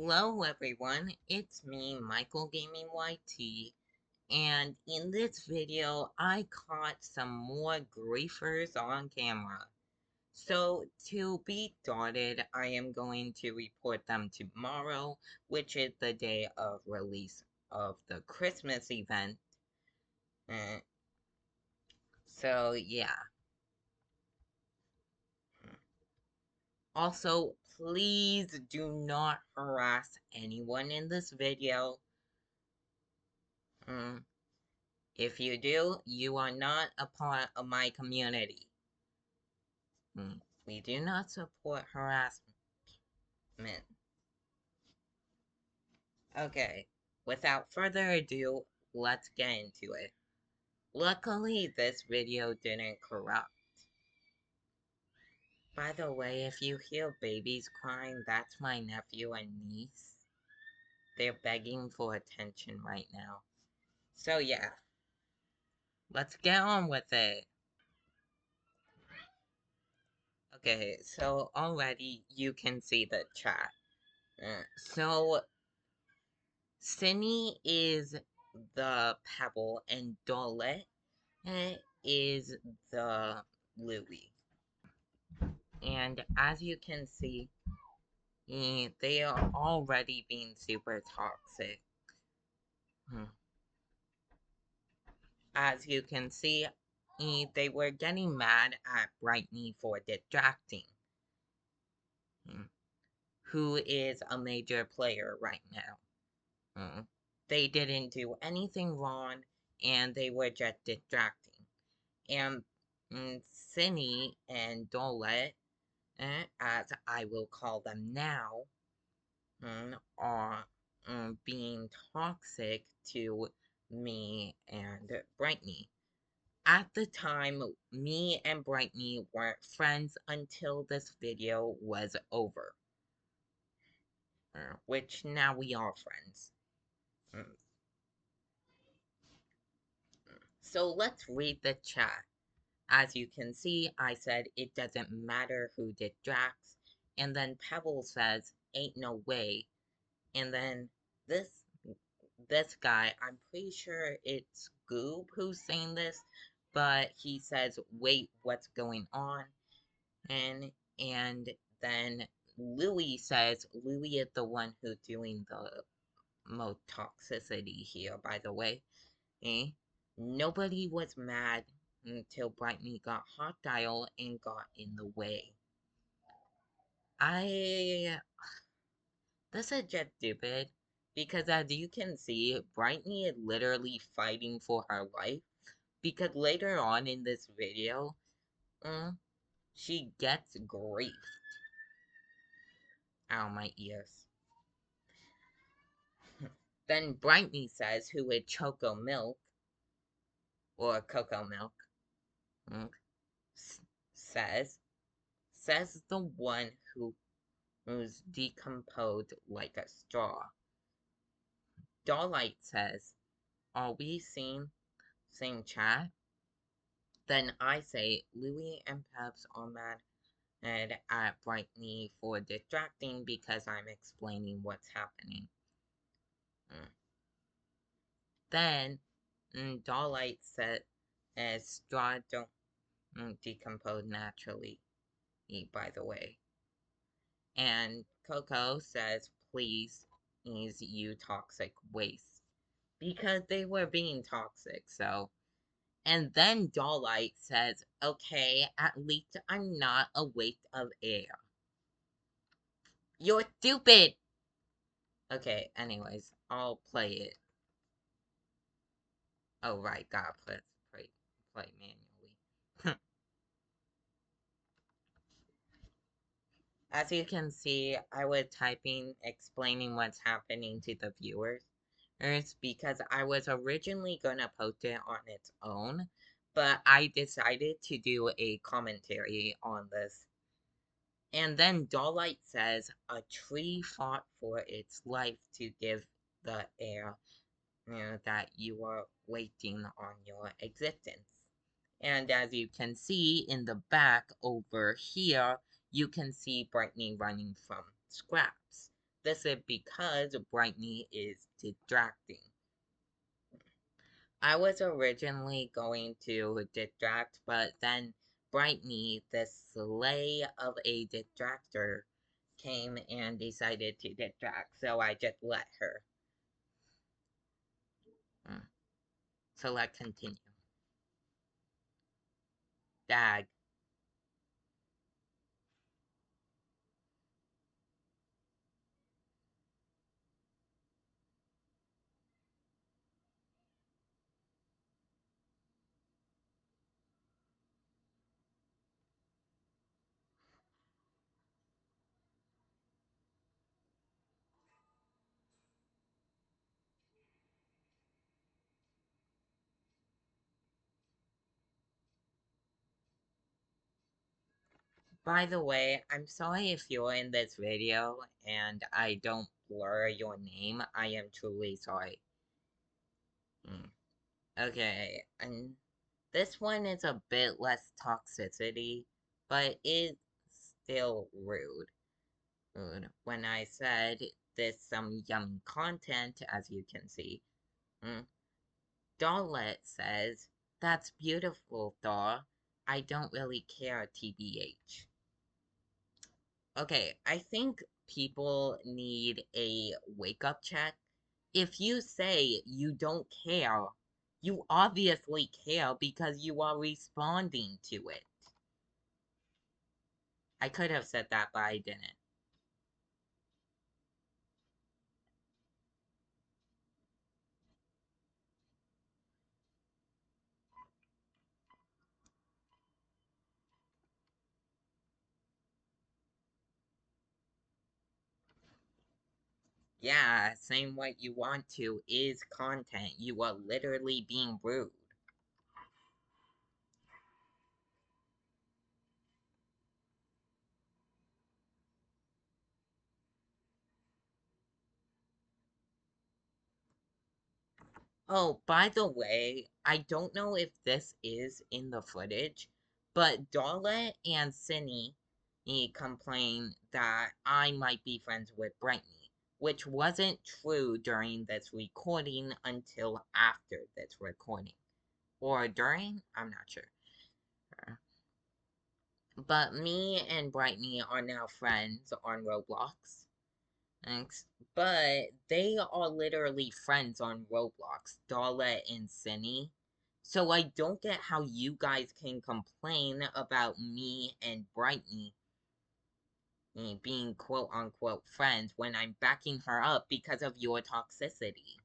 Hello everyone, it's me, Michael Gaming YT, and in this video, I caught some more griefers on camera. So, to be started, I am going to report them tomorrow, which is the day of release of the Christmas event. Uh, so, yeah. Also, please do not harass anyone in this video. If you do, you are not a part of my community. We do not support harassment. Okay, without further ado, let's get into it. Luckily, this video didn't corrupt. By the way, if you hear babies crying, that's my nephew and niece. They're begging for attention right now. So yeah, let's get on with it. Okay, so already you can see the chat. So Cindy is the Pebble and Dolette is the Louie. And as you can see, they are already being super toxic. As you can see, they were getting mad at Brightney for distracting, who is a major player right now. They didn't do anything wrong, and they were just distracting. And Cindy and Dolette, as I will call them now, are being toxic to me and Brightney. At the time, me and Brightney weren't friends until this video was over. Which now we are friends. So let's read the chat. As you can see, I said it doesn't matter who distracts, and then Pebble says, ain't no way. And then this guy, I'm pretty sure it's Goob who's saying this, but he says, wait, what's going on? And then Louie says, Louie is the one who's doing the most toxicity here, by the way. Nobody was mad until Brightney got hostile and got in the way. This is just stupid, because as you can see, Brightney is literally fighting for her life, because later on in this video, she gets griefed. Ow, my ears. Then Brightney says, who is Choco Milk, or Cocoa Milk, says the one who's decomposed like a straw. Starlight says, are we seeing same chat? Then I say, Looey and Pebs are mad at Brightney for distracting because I'm explaining what's happening. Then Starlight said, straw don't decompose naturally, by the way. And Coco says, please, you toxic waste. Because they were being toxic, so. And then Starlight says, okay, at least I'm not a waste of air. You're stupid! Okay, anyways, I'll play it. Oh, right, gotta play manually. As you can see, I was typing, explaining what's happening to the viewers. Because I was originally gonna post it on its own, but I decided to do a commentary on this. And then Starlight says, a tree fought for its life to give the air that you are waiting on your existence. And as you can see in the back over here, you can see Brightney running from scraps. This is because brightney is distracting. I was originally going to distract, but then brightney, the sleigh of a distractor, came and decided to distract, so I just let her. Mm. So let's continue. Dag. By the way, I'm sorry if you're in this video and I don't blur your name. I am truly sorry. Mm. Okay, and this one is a bit less toxicity, but it's still rude. When I said there's some yummy content, as you can see, mm, Darlet says, "That's beautiful, Dar. I don't really care, TBH." Okay, I think people need a wake up check. If you say you don't care, you obviously care because you are responding to it. I could have said that, but I didn't. Yeah, saying what you want to is content. You are literally being rude. Oh, by the way, I don't know if this is in the footage, but Darla and Cindy complained that I might be friends with Brightney, which wasn't true during this recording until after this recording. Or during? I'm not sure. But me and Brightney are now friends on Roblox. Thanks. But they are literally friends on Roblox, Darla and Cindy. So I don't get how you guys can complain about me and Brightney being quote unquote friends when I'm backing her up because of your toxicity.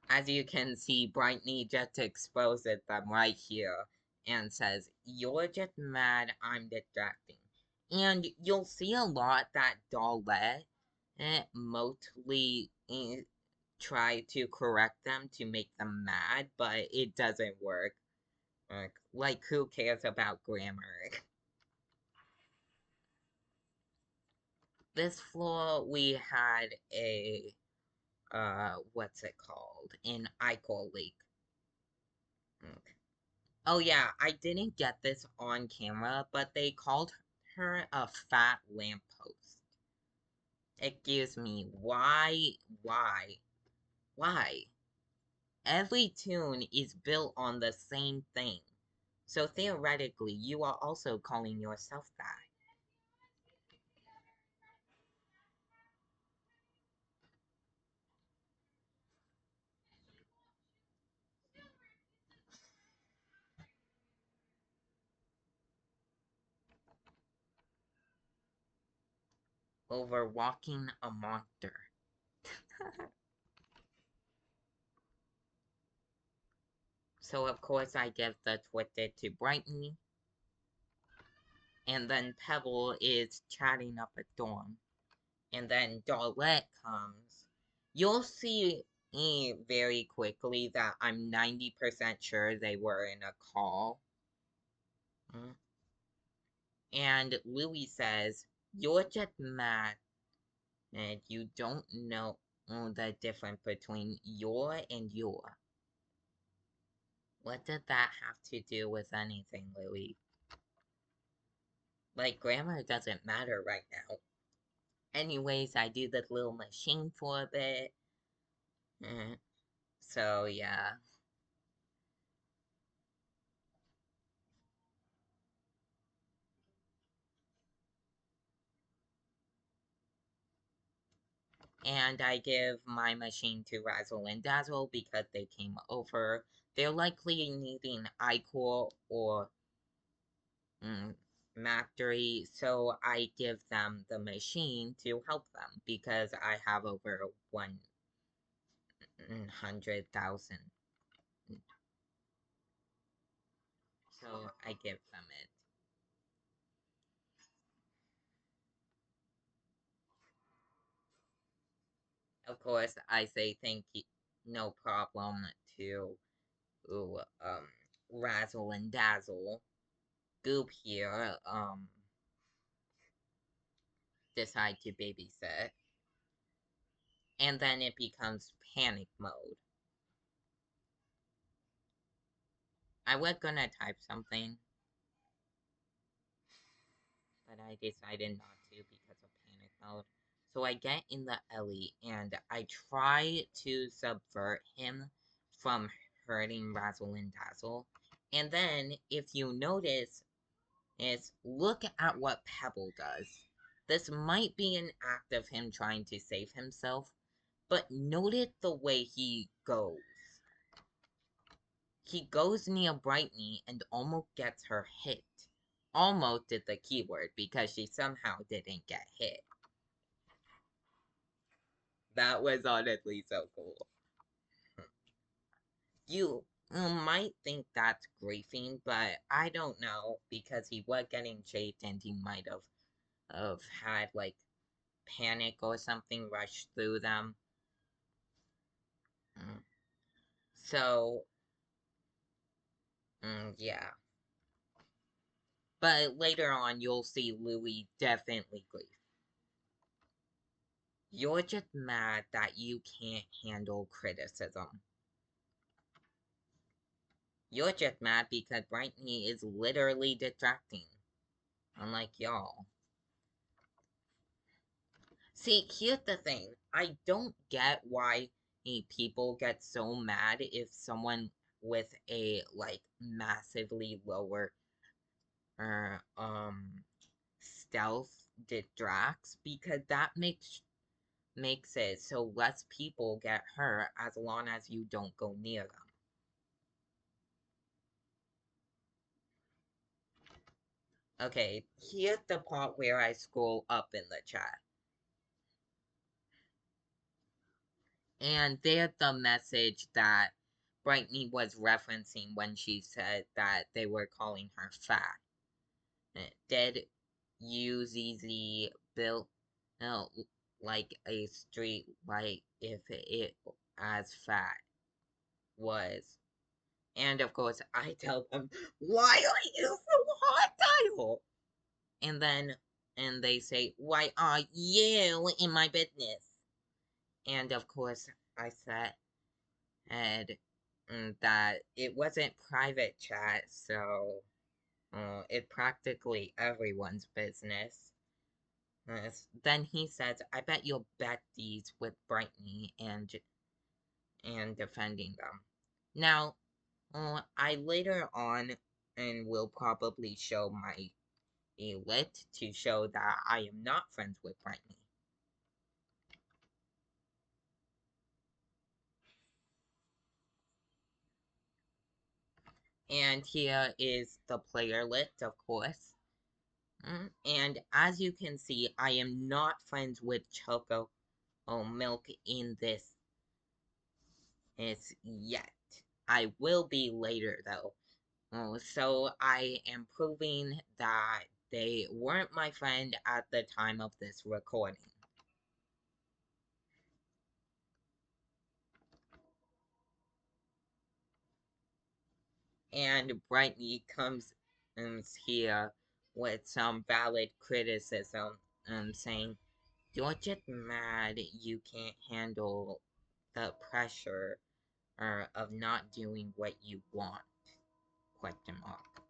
As you can see, Brightney just exposes them right here and says, "You're just mad I'm distracting." And you'll see a lot that Dalet mostly try to correct them to make them mad, but it doesn't work. Like who cares about grammar? This floor we had a what's it called? An Icor leak. Okay. Oh yeah, I didn't get this on camera, but they called her a fat lamppost. Excuse me, why? Every tune is built on the same thing. So theoretically, you are also calling yourself that. Over walking a monster. So of course I give the Twitter to Brightney, and then Pebble is chatting up a storm, and then Darlette comes. You'll see very quickly that I'm 90% sure they were in a call. Mm. And Louie says, "You're just mad and you don't know the difference between your and your." What did that have to do with anything, Louie? Like, grammar doesn't matter right now. Anyways, I do the little machine for a bit. So, yeah. And I give my machine to Razzle and Dazzle because they came over. They're likely needing iCore or Mastery, so I give them the machine to help them because I have over 100,000. So I give them it. Of course, I say thank you, no problem to Razzle and Dazzle. Goop here, decide to babysit. And then it becomes panic mode. I was gonna type something, but I decided not to because of panic mode. So I get in the Ellie and I try to subvert him from hurting Razzle and Dazzle. And then, if you notice, is look at what Pebble does. This might be an act of him trying to save himself, but notice the way he goes. He goes near Brightney and almost gets her hit. Almost is the keyword because she somehow didn't get hit. That was honestly so cool. You might think that's griefing, but I don't know because he was getting chased and he might have had like panic or something rush through them. Mm. So, yeah. But later on, you'll see Louie definitely grief. You're just mad that you can't handle criticism. You're just mad because Brightney is literally distracting. Unlike y'all. See, here's the thing. I don't get why people get so mad if someone with a, like, massively lower, stealth distracts, because that makes it so less people get hurt as long as you don't go near them. Okay, here's the part where I scroll up in the chat. And there's the message that Brightney was referencing when she said that they were calling her fat. Did UZZ built like a street light if it as fat was? And of course, I tell them, why are you so hostile? And then, and they say, why are you in my business? And of course, I said that it wasn't private chat, so it's practically everyone's business. Then he says, I bet you'll bet these with Brightney and defending them. Now, I later on and will probably show my lit to show that I am not friends with Brightney. And here is the player list, of course. And as you can see, I am not friends with Choco Milk in this is yet. I will be later though. So I am proving that they weren't my friend at the time of this recording. And Brightney comes here with some valid criticism, saying, "You're just mad you can't handle the pressure of not doing what you want?" Question mark.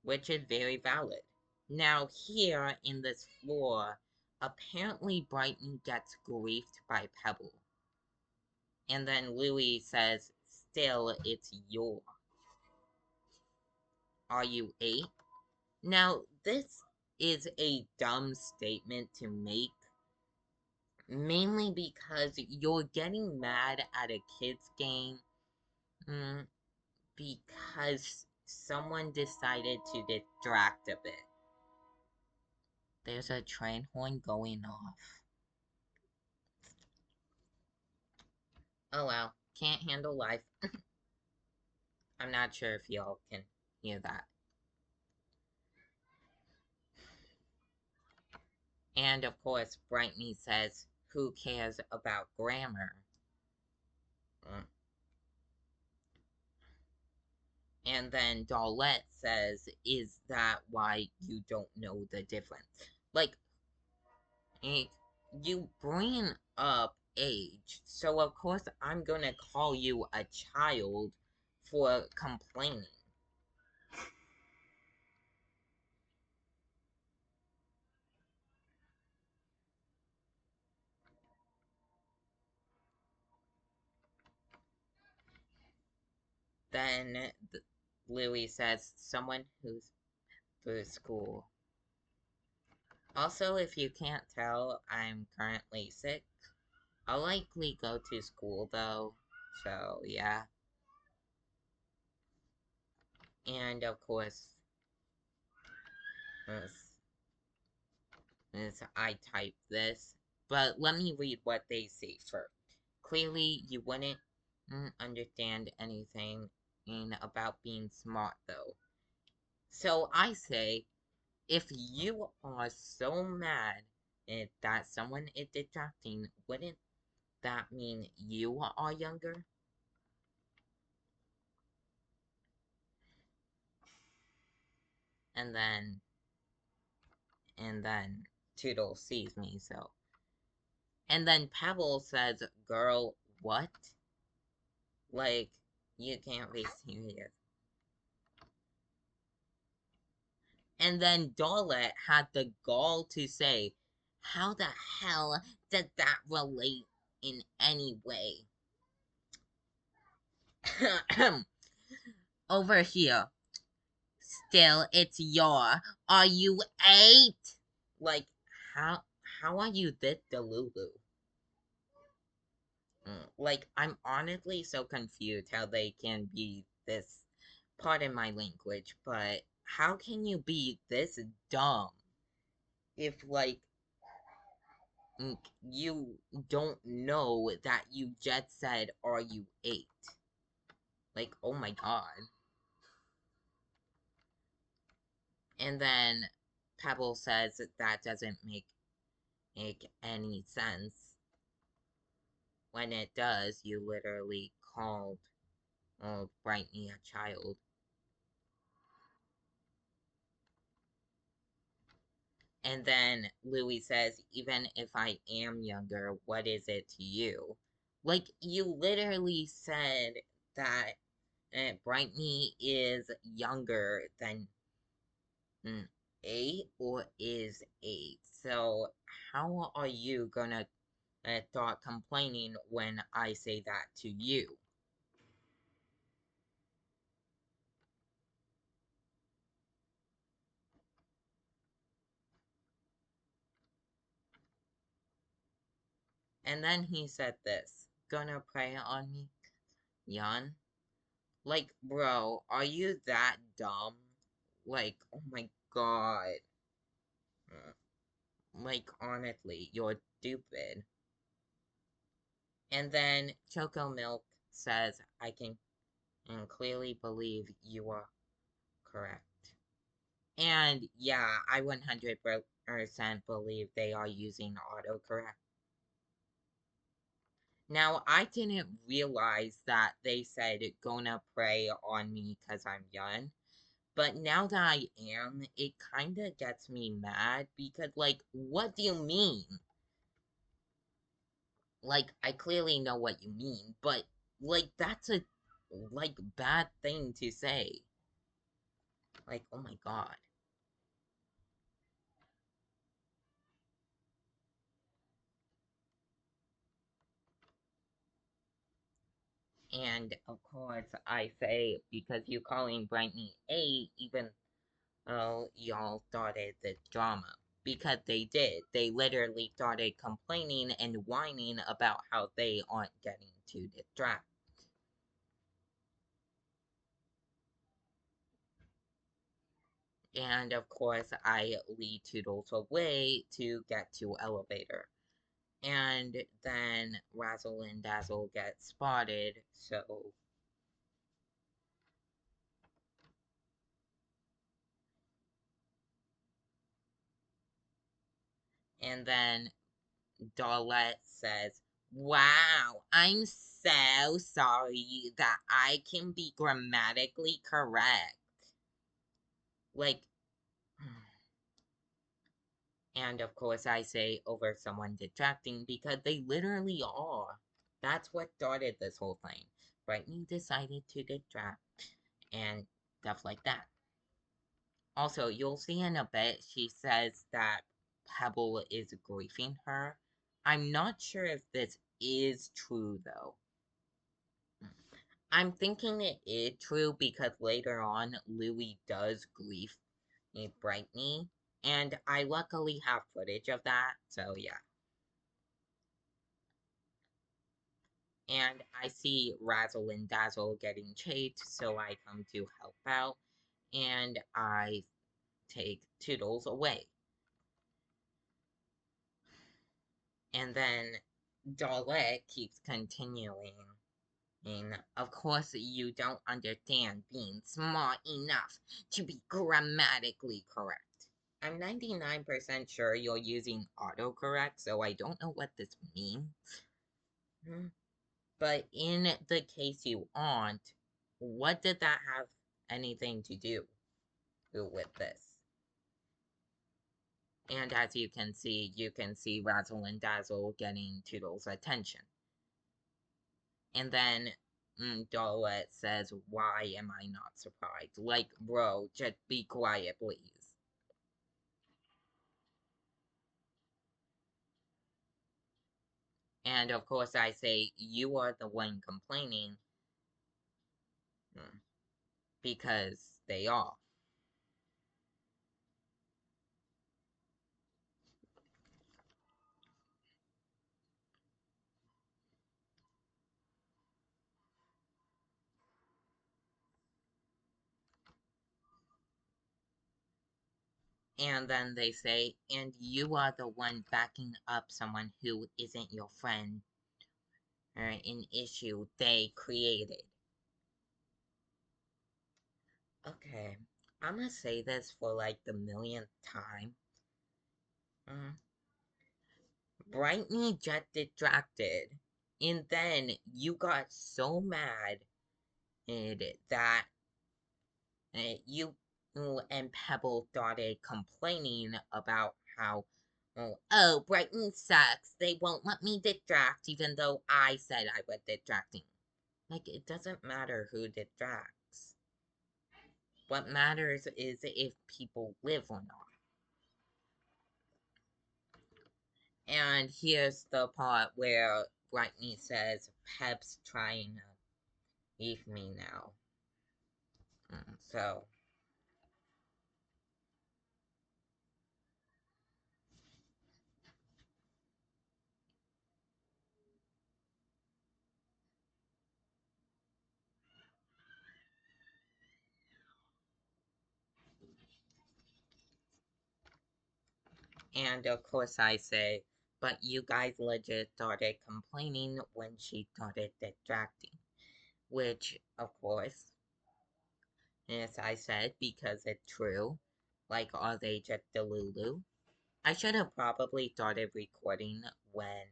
Which is very valid. Now here in this floor, apparently Brightney gets griefed by Pebble. And then Louie says, "Still, it's your. Are you 8?" Now, this is a dumb statement to make, mainly because you're getting mad at a kid's game because someone decided to distract a bit. There's a train horn going off. Oh well, can't handle life. I'm not sure if y'all can hear that. And of course, Brightney says, "Who cares about grammar?" Mm. And then Dollette says, "Is that why you don't know the difference?" Like, you bring up age, so of course I'm gonna call you a child for complaining. Then Louie says, "Someone who's through school." Also, if you can't tell, I'm currently sick. I'll likely go to school though, so yeah. And of course, I type this, but let me read what they say first. "Clearly, you wouldn't understand anything about being smart though. So I say, if you are so mad that someone is distracting, wouldn't that mean you are younger?" And then, Toodle sees me, so. And then Pebble says, "Girl, what? Like, you can't be serious." And then Dollette had the gall to say, "How the hell did that relate in any way?" Over here. "Still, it's your. Are you 8?" Like, how are you this delulu? Like, I'm honestly so confused how they can be this, pardon my language, but how can you be this dumb if, like, you don't know that you just said, "Are you 8?" Like, oh my god. And then Pebble says that doesn't make any sense. When it does, you literally called Brightney a child. And then Louis says, "Even if I am younger, what is it to you?" Like, you literally said that Brightney is younger than 8 or is 8. So, how are you gonna start complaining when I say that to you? And then he said this, "Gonna pray on me, Jan?" Like, bro, are you that dumb? Like, oh my god. Like, honestly, you're stupid. And then Choco Milk says, "I can clearly believe you are correct." And yeah, I 100% believe they are using autocorrect. Now, I didn't realize that they said, "Gonna pray on me because I'm young." But now that I am, it kinda gets me mad because, like, what do you mean? Like, I clearly know what you mean, but, like, that's a, like, bad thing to say. Like, oh my god. And, of course, I say, because you're calling brightney A, even though y'all started the drama. Because they did. They literally started complaining and whining about how they aren't getting to the draft. And of course, I lead Toodles away to get to elevator. And then Razzle and Dazzle get spotted, so. And then Darlette says, "Wow, I'm so sorry that I can be grammatically correct." Like, and of course, I say over someone detracting because they literally are. That's what started this whole thing. Brightney decided to detract and stuff like that. Also, you'll see in a bit, she says that Pebble is griefing her. I'm not sure if this is true though. I'm thinking it is true because later on, Louie does grief Brightney, and I luckily have footage of that, so yeah. And I see Razzle and Dazzle getting chased, so I come to help out, and I take Toodles away. And then Darlette keeps continuing. And of course, you don't understand being smart enough to be grammatically correct. I'm 99% sure you're using autocorrect, so I don't know what this means. But in the case you aren't, what did that have anything to do with this? And as you can see Razzle and Dazzle getting Toodles' attention. And then Darlette says, "Why am I not surprised?" Like, bro, just be quiet, please. And of course, I say, "You are the one complaining," because they are. And then they say, "And you are the one backing up someone who isn't your friend, or an issue they created." Okay, I'm gonna say this for like the millionth time. Mm. Brightly just distracted, and then you got so mad that you and Pebble started complaining about how, oh, Brighton sucks. They won't let me distract, even though I said I was distracting. Like, it doesn't matter who distracts. What matters is if people live or not. And here's the part where Brightney says, Pep's trying to leave me now. So, and of course I say, but you guys legit started complaining when she started distracting. Which, of course, as I said, because it's true. Like, are they just Delulu? I should have probably started recording when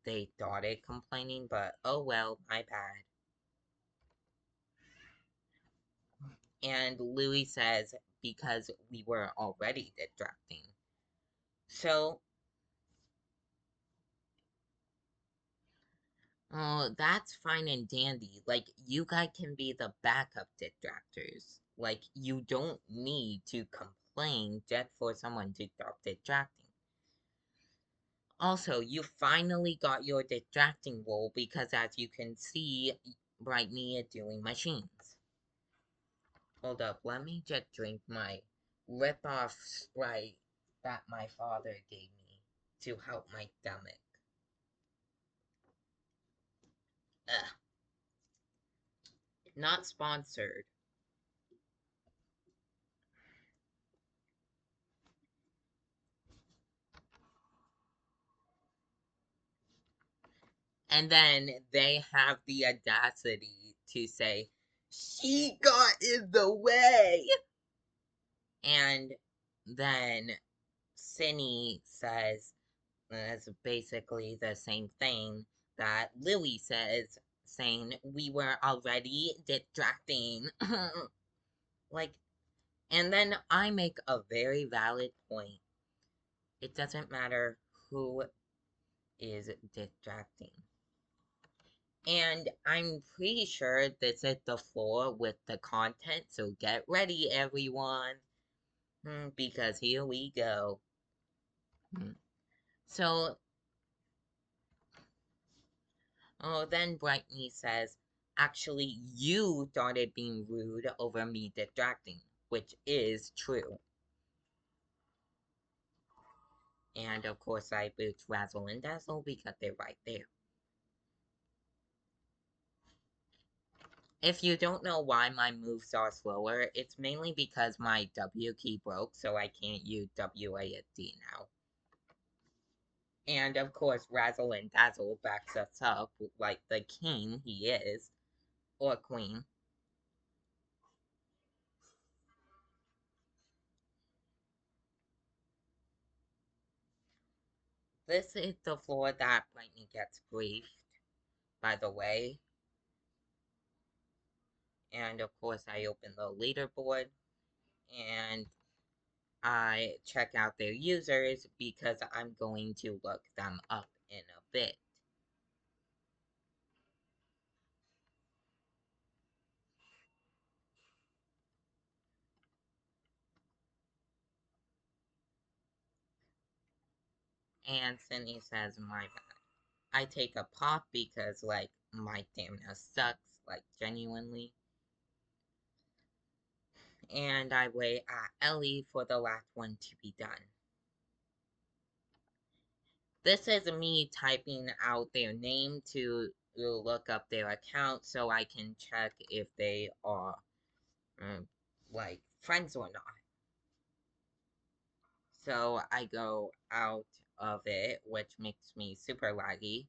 they started complaining, but oh well, my bad. And Louis says, because we were already distracting. So, oh, that's fine and dandy. Like, you guys can be the backup distractors. Like, you don't need to complain just for someone to stop distracting. Also, you finally got your distracting role because, as you can see, Brightney is doing machines. Hold up, let me just drink my rip-off Sprite that my father gave me to help my stomach. Ugh, not sponsored. And then they have the audacity to say, she got in the way! And then Cindy says, it's basically the same thing that Lily says, saying, we were already distracting. Like, and then I make a very valid point. It doesn't matter who is distracting. And I'm pretty sure this is the floor with the content, so get ready, everyone. Because here we go. So, oh, then Brightney says, actually, you started being rude over me distracting, which is true. And of course, I boot Razzle and Dazzle because they're right there. If you don't know why my moves are slower, it's mainly because my W key broke, so I can't use WASD now. And of course, Razzle and Dazzle backs us up like the king he is, or queen. This is the floor that Brightney gets briefed, by the way. And of course, I open the leaderboard and I check out their users because I'm going to look them up in a bit. And Cindy says, my bad. I take a pop because, like, my stamina sucks, like, genuinely. And I wait at Ellie for the last one to be done. This is me typing out their name to look up their account so I can check if they are, like, friends or not. So I go out of it, which makes me super laggy.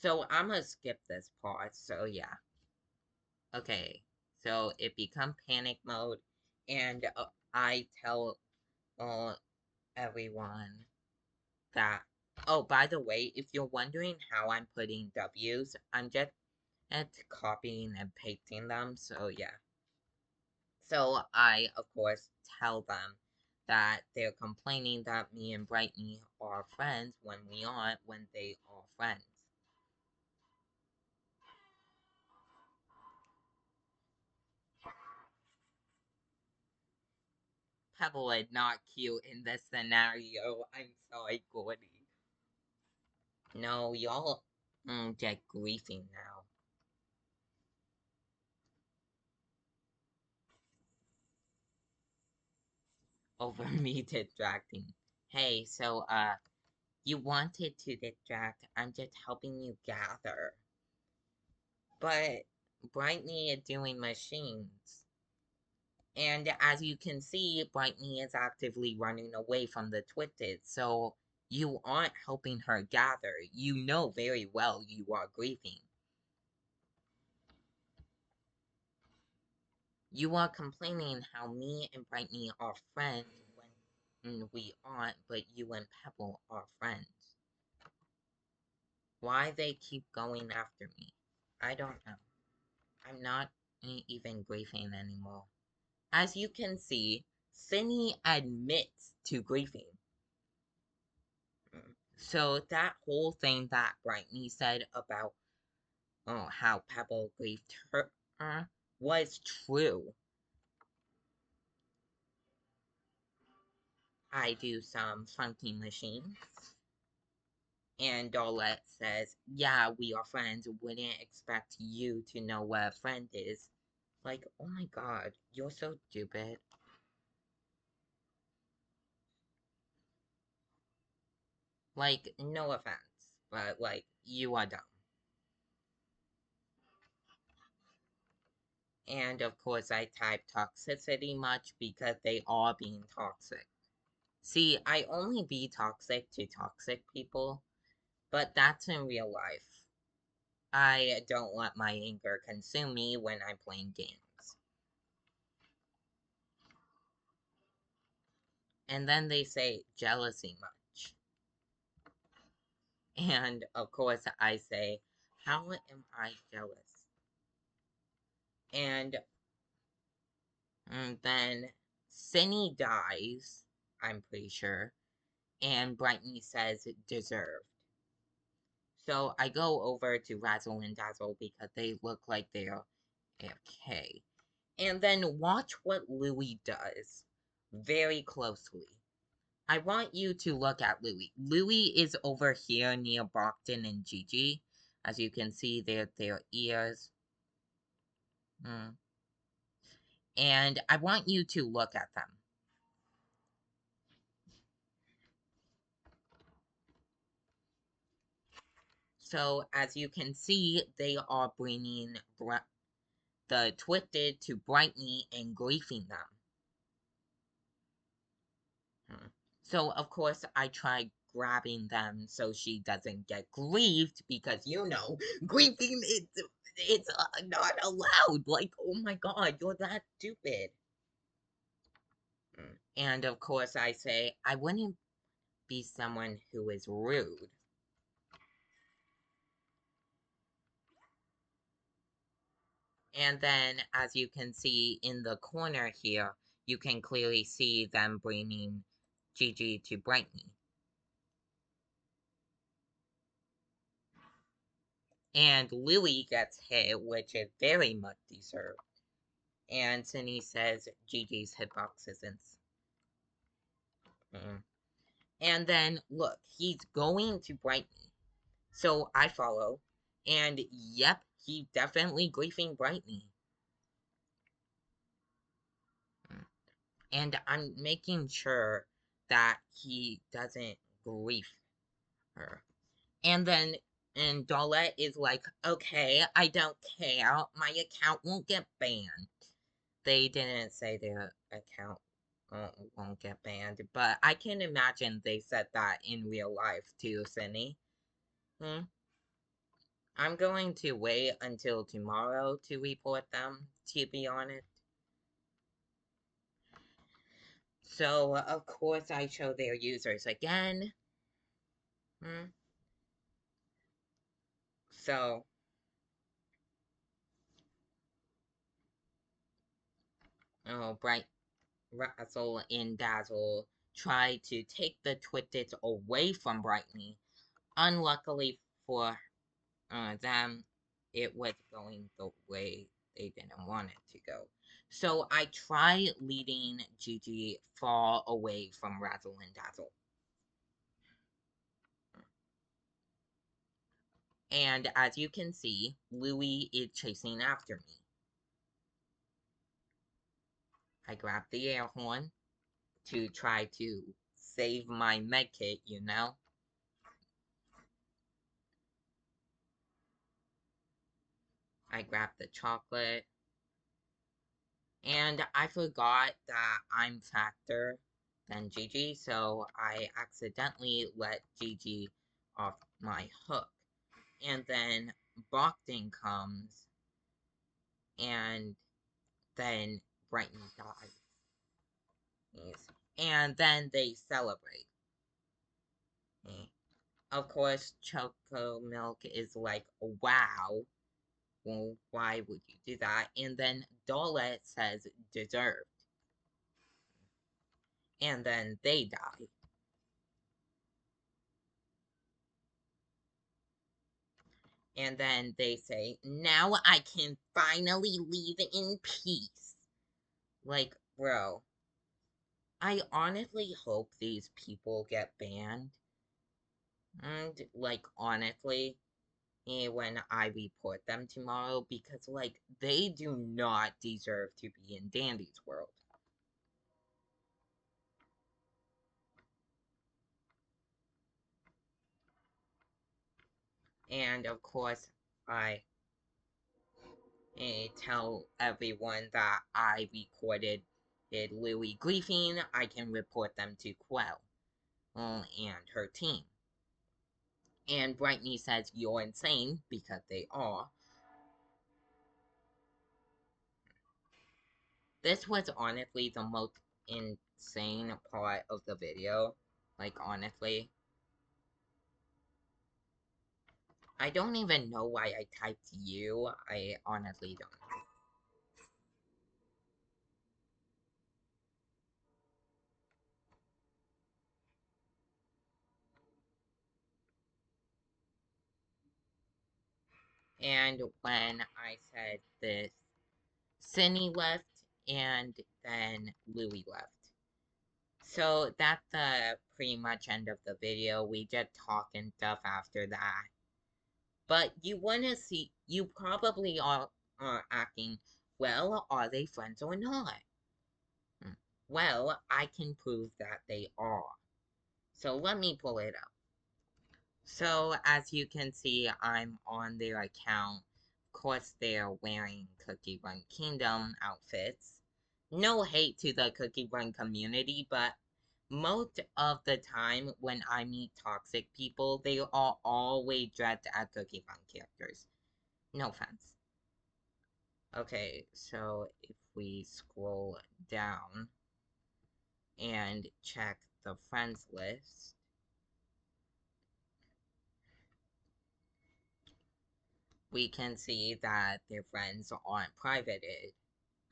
So I'm gonna skip this part, so yeah. Okay, so it becomes panic mode, and I tell uh, everyone that. Oh, by the way, if you're wondering how I'm putting W's, I'm just copying and pasting them, so yeah. So I, of course, tell them that they're complaining that me and Brightney are friends when we aren't, when they are friends. Pebble is not cute in this scenario. I'm sorry, Gordy. No, y'all get griefing now. Over me distracting. Hey, so, you wanted to distract. I'm just helping you gather. But Brightney is doing machines. And as you can see, Brightney is actively running away from the Twisted, so you aren't helping her gather. You know very well you are grieving. You are complaining how me and Brightney are friends when we aren't, but you and Pebble are friends. Why they keep going after me? I don't know. I'm not ain't even grieving anymore. As you can see, Cindy admits to grieving. So that whole thing that Brightney said about how Pebble grieved her was true. I do some funky machines. And Dolette says, yeah, we are friends. Wouldn't expect you to know what a friend is. Like, oh my god, you're so stupid. Like, no offense, but like, you are dumb. And of course, I type toxicity much because they are being toxic. See, I only be toxic to toxic people, but that's in real life. I don't let my anger consume me when I'm playing games. And then they say jealousy much. And of course, I say, how am I jealous? And, then Cindy dies, I'm pretty sure, and Brightney says deserved. So I go over to Razzle and Dazzle because they look like they're AFK. And then watch what Louie does very closely. I want you to look at Louie. Louie is over here near Brockton and Gigi. As you can see, their ears. And I want you to look at them. So as you can see, they are bringing the Twisted to Brightney and griefing them. So of course I tried grabbing them so she doesn't get grieved because grieving it's not allowed. Like, oh my god, you're that stupid. And of course I say I wouldn't be someone who is rude. And then, as you can see in the corner here, you can clearly see them bringing Gigi to Brightney. And Louie gets hit, which is very much deserved. And Cindy says Gigi's hitbox isn't. And then, look, he's going to Brightney. So I follow. And yep, he's definitely griefing Brightney. And I'm making sure that he doesn't grief her. And then Dolette is like, okay, I don't care. My account won't get banned. They didn't say their account won't get banned, but I can imagine they said that in real life too, Cindy. I'm going to wait until tomorrow to report them, to be honest. So, of course, I show their users again. So, Bright Razzle and Dazzle try to take the Twitteds away from Brightney. Unluckily for them, it was going the way they didn't want it to go. So I try leading Gigi far away from Razzle and Dazzle. And as you can see, Louie is chasing after me. I grab the air horn to try to save my medkit, I grab the chocolate. And I forgot that I'm faster than Gigi, so I accidentally let Gigi off my hook. And then Brockton comes, and then Brighton dies. And then they celebrate. Of course, Choco Milk is like, wow. well, why would you do that? And then Dala says deserved. And then they die. And then they say, now I can finally leave in peace. Like, bro, I honestly hope these people get banned. And, like, honestly, when I report them tomorrow, because, like, they do not deserve to be in Dandy's world. And, of course, I tell everyone that I recorded Louie griefing. I can report them to Quell and her team. And Brightney says you're insane because they are. This was honestly the most insane part of the video. Like, honestly. I don't even know why I typed you. I honestly don't know. And when I said this, Cindy left and then Louie left. So that's the pretty much end of the video. We just talk and stuff after that. But you want to see, you probably are asking, well, are they friends or not? Well, I can prove that they are. So let me pull it up. So as you can see, I'm on their account. Of course, they're wearing Cookie Run Kingdom outfits. No hate to the Cookie Run community, but most of the time when I meet toxic people, they are always dressed as Cookie Run characters. No offense. Okay, so if we scroll down and check the friends list, we can see that their friends aren't privated.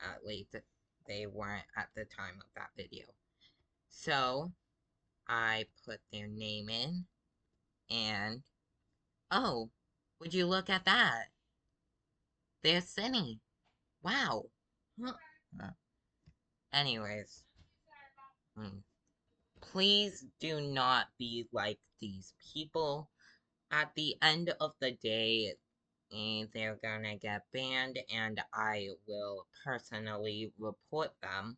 At least they weren't at the time of that video. So I put their name in and oh, would you look at that? They're Cindy. Wow. Huh. Anyways, please do not be like these people. At the end of the day, they're gonna get banned, and I will personally report them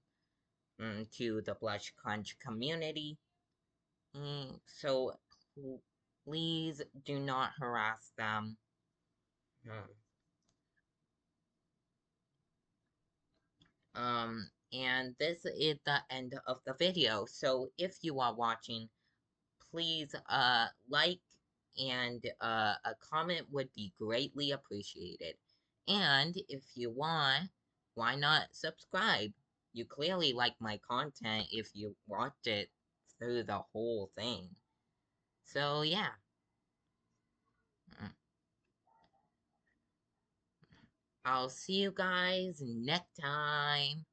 to the Blush Crunch community. So please do not harass them. And this is the end of the video. So if you are watching, please like and a comment would be greatly appreciated. And if you want, why not subscribe? You clearly like my content if you watched it through the whole thing. So yeah. I'll see you guys next time.